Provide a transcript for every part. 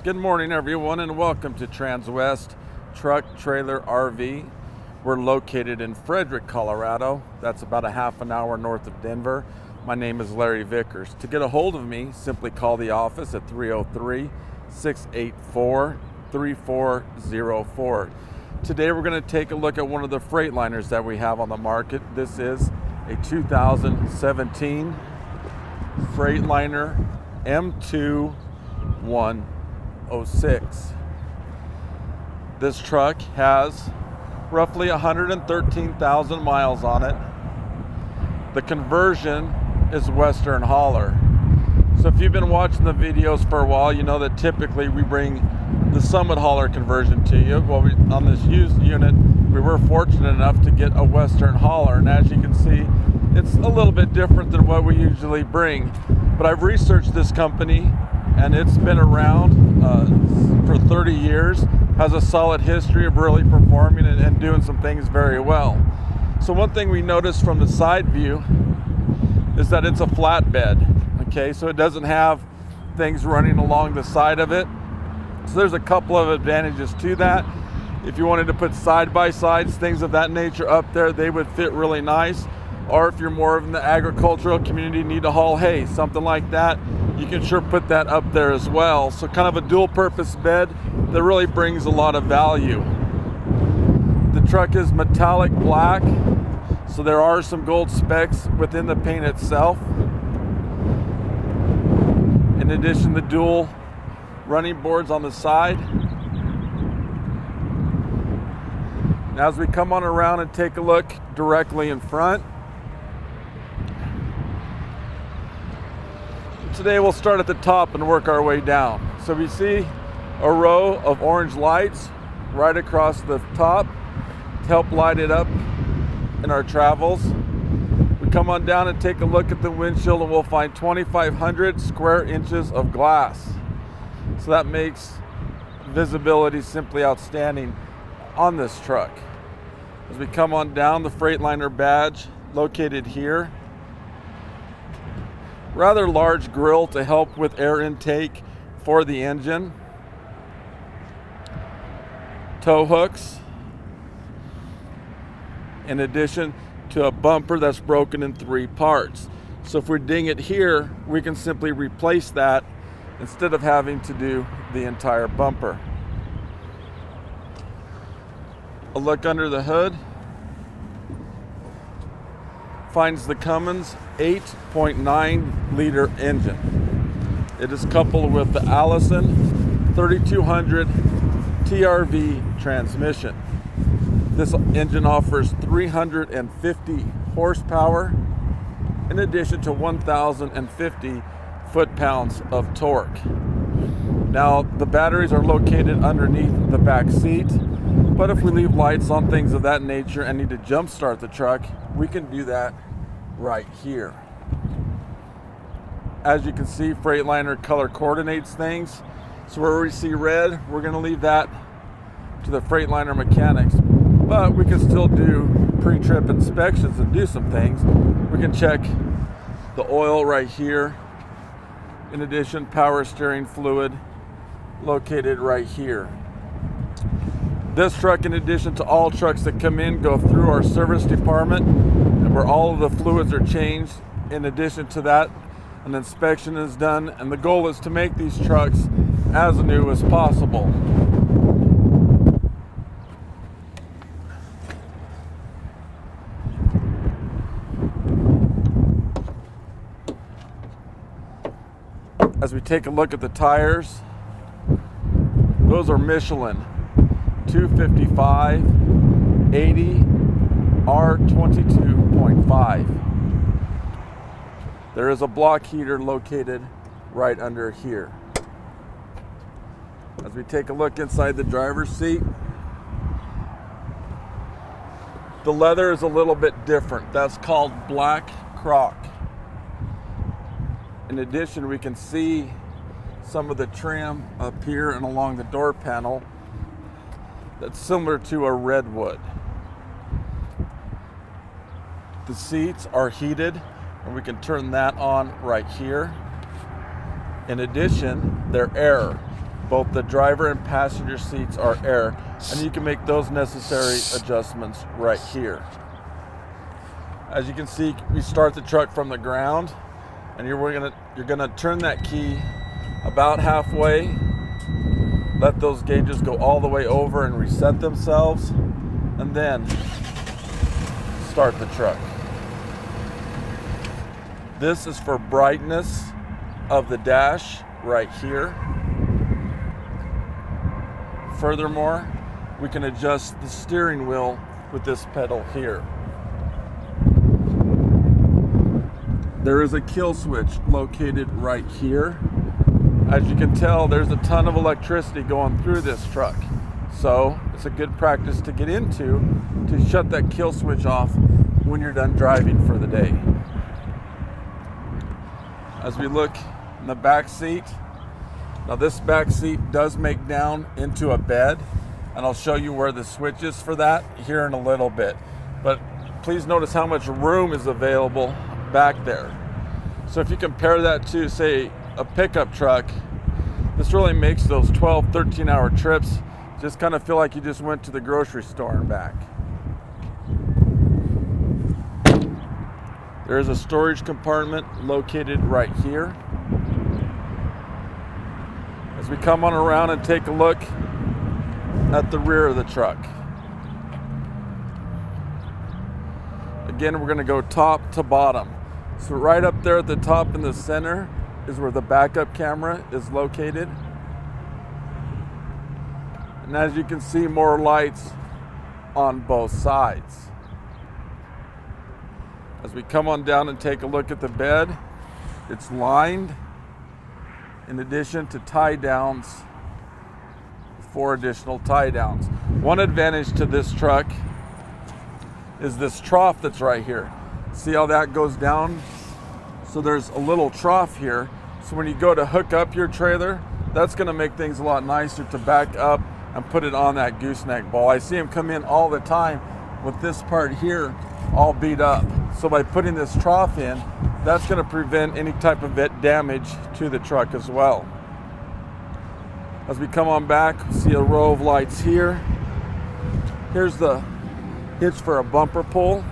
Good morning, everyone, and welcome to Transwest Truck Trailer RV. We're located in Frederick, Colorado. That's about a half an hour north of Denver. My name is Larry Vickers. To get a hold of me, simply call the office at 303-684-3404. Today we're going to take a look at one of the Freightliners that we have on the market. This is a 2017 Freightliner M2 106. This truck has roughly 113,000 miles on it. The conversion is Western hauler. So if you've been watching the videos for a while, you know that typically we bring the Summit hauler conversion to you. Well, on this used unit, we were fortunate enough to get a Western hauler, and as you can see, it's a little bit different than what we usually bring. But I've researched this company, and it's been around for 30 years, has a solid history of really performing and doing some things very well. So one thing we noticed from the side view is that it's a flatbed, okay? So it doesn't have things running along the side of it. So there's a couple of advantages to that. If you wanted to put side-by-sides, things of that nature up there, they would fit really nice. Or if you're more in the agricultural community, need to haul hay, something like that, you can sure put that up there as well. So kind of a dual purpose bed that really brings a lot of value. The truck is metallic black, so there are some gold specks within the paint itself. In addition, the dual running boards on the side. Now as we come on around and take a look directly in front, today we'll start at the top and work our way down. So we see a row of orange lights right across the top to help light it up in our travels. We come on down and take a look at the windshield, and we'll find 2,500 square inches of glass. So that makes visibility simply outstanding on this truck. As we come on down, the Freightliner badge located here. Rather large grille to help with air intake for the engine. Tow hooks, in addition to a bumper that's broken in 3 parts. So if we ding it here, we can simply replace that instead of having to do the entire bumper. A look under the hood finds the Cummins 8.9 liter engine. It is coupled with the Allison 3200 TRV transmission. This engine offers 350 horsepower in addition to 1,050 foot-pounds of torque. Now, the batteries are located underneath the back seat, but if we leave lights on, things of that nature, and need to jump start the truck, we can do that right here. As you can see, Freightliner color coordinates things. So where we see red, we're going to leave that to the Freightliner mechanics. But we can still do pre-trip inspections and do some things. We can check the oil right here. In addition, power steering fluid located right here. This truck, in addition to all trucks that come in, go through our service department, and where all of the fluids are changed. In addition to that, an inspection is done, and the goal is to make these trucks as new as possible. As we take a look at the tires, those are Michelin 255 80 R22.5. There is a block heater located right under here. As we take a look inside the driver's seat, the leather is a little bit different. That's called black croc. In addition, we can see some of the trim up here and along the door panel that's similar to a redwood. The seats are heated, and we can turn that on right here. In addition, they're air. Both the driver and passenger seats are air, and you can make those necessary adjustments right here. As you can see, we start the truck from the ground, and you're gonna turn that key about halfway, let those gauges go all the way over and reset themselves, and then start the truck. This is for brightness of the dash right here. Furthermore, we can adjust the steering wheel with this pedal here. There is a kill switch located right here. As you can tell, there's a ton of electricity going through this truck. So it's a good practice to get into to shut that kill switch off when you're done driving for the day. As we look in the back seat, now this back seat does make down into a bed, and I'll show you where the switch is for that here in a little bit. But please notice how much room is available back there. So if you compare that to, say, a pickup truck, this really makes those 12, 13-hour trips just kind of feel like you just went to the grocery store and back. There is a storage compartment located right here. As we come on around and take a look at the rear of the truck. Again, we're going to go top to bottom. So right up there at the top in the center is where the backup camera is located. And as you can see, more lights on both sides. As we come on down and take a look at the bed, it's lined. In addition to tie downs, 4 additional tie downs. One advantage to this truck is this trough that's right here. See how that goes down? So there's a little trough here. So when you go to hook up your trailer, that's gonna make things a lot nicer to back up and put it on that gooseneck ball. I see them come in all the time with this part here all beat up. So by putting this trough in, that's going to prevent any type of damage to the truck as well. As we come on back, see a row of lights here. Here's the hitch for a bumper pull.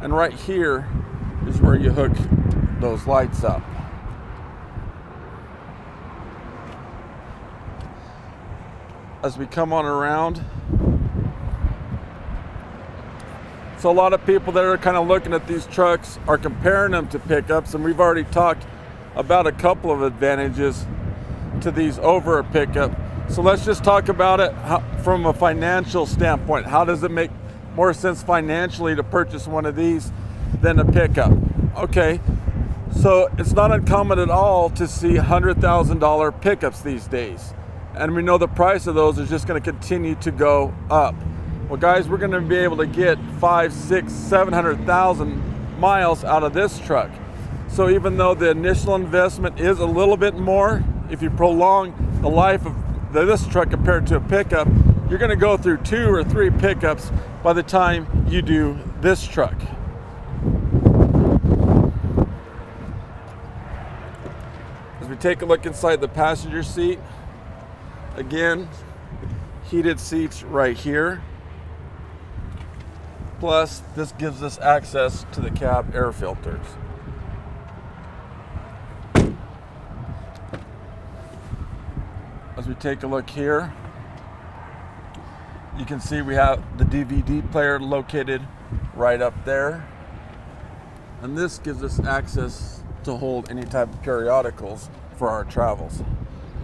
And right here is where you hook those lights up. As we come on around, so a lot of people that are kind of looking at these trucks are comparing them to pickups, and we've already talked about a couple of advantages to these over a pickup. So let's just talk about it from a financial standpoint. How does it make more sense financially to purchase one of these than a pickup? Okay, so it's not uncommon at all to see $100,000 pickups these days. And we know the price of those is just going to continue to go up. Well, guys, we're going to be able to get 500, 600, 700,000 miles out of this truck. So even though the initial investment is a little bit more, if you prolong the life of this truck compared to a pickup, you're going to go through 2 or 3 pickups by the time you do this truck. As we take a look inside the passenger seat, again, heated seats right here. Plus, this gives us access to the cab air filters. As we take a look here, you can see we have the DVD player located right up there. And this gives us access to hold any type of periodicals for our travels.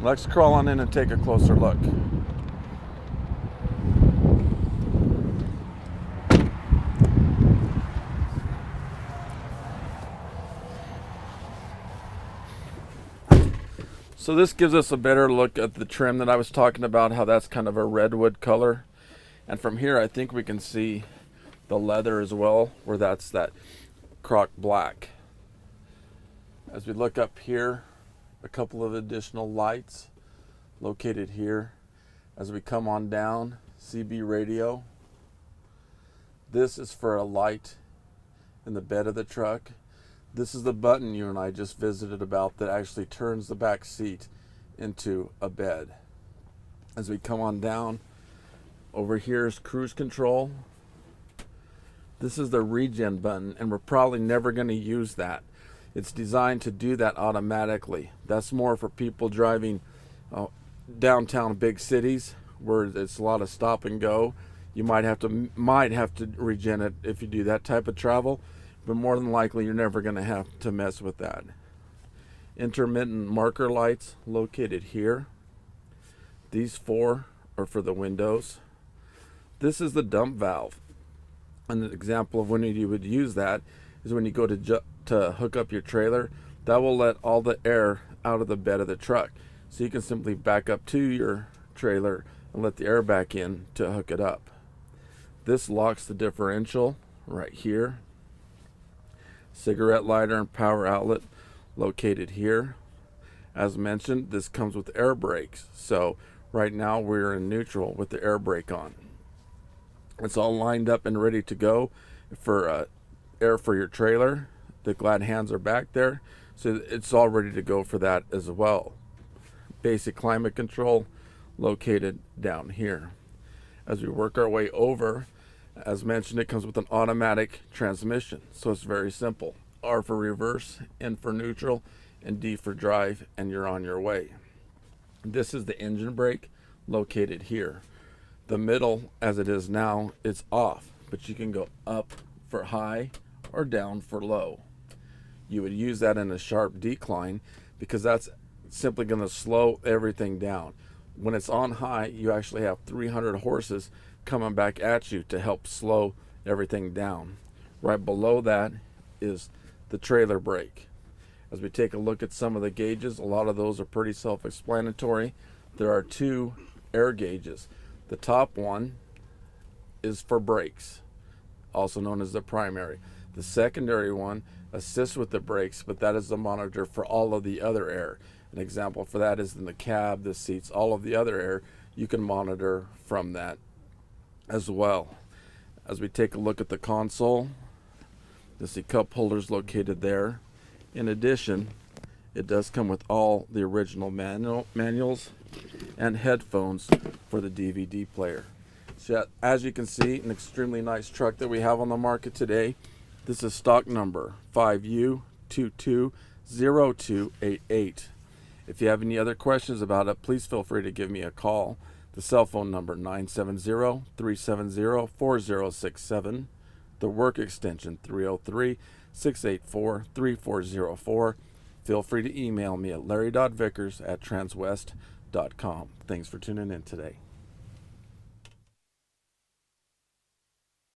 Let's crawl on in and take a closer look. So this gives us a better look at the trim that I was talking about, how that's kind of a redwood color. And from here, I think we can see the leather as well, where that's that croc black. As we look up here, a couple of additional lights located here. As we come on down, CB radio. This is for a light in the bed of the truck. This is the button you and I just visited about that actually turns the back seat into a bed. As we come on down, over here is cruise control. This is the Regen button, and we're probably never going to use that. It's designed to do that automatically. That's more for people driving downtown big cities where it's a lot of stop and go. You might have to regen it if you do that type of travel, but more than likely you're never going to have to mess with that. Intermittent marker lights located here. These 4 are for the windows. This is the dump valve. An example of when you would use that is when you go to hook up your trailer. That will let all the air out of the bed of the truck. So you can simply back up to your trailer and let the air back in to hook it up. This locks the differential right here. Cigarette lighter and power outlet located here. As mentioned, this comes with air brakes. So right now we're in neutral with the air brake on. It's all lined up and ready to go for air for your trailer. The glad hands are back there, so it's all ready to go for that as well. Basic climate control located down here. As we work our way over, as mentioned, it comes with an automatic transmission, so it's very simple. R for reverse, N for neutral, and D for drive, and you're on your way. This is the engine brake located here. The middle, as it is now, it's off, but you can go up for high or down for low. You would use that in a sharp decline because that's simply going to slow everything down. When it's on high, you actually have 300 horses coming back at you to help slow everything down. Right below that is the trailer brake. As we take a look at some of the gauges, a lot of those are pretty self-explanatory. There are 2 air gauges. The top one is for brakes, also known as the primary. The secondary one assists with the brakes, but that is the monitor for all of the other air. An example for that is in the cab, the seats, all of the other air, you can monitor from that as well. As we take a look at the console, you'll see cup holders located there. In addition, it does come with all the original manuals and headphones for the DVD player. So as you can see, an extremely nice truck that we have on the market today. This is stock number 5U220288. If you have any other questions about it, please feel free to give me a call. The cell phone number 970-370-4067. The work extension 303-684-3404. Feel free to email me at larry.vickers@transwest.com. Thanks for tuning in today.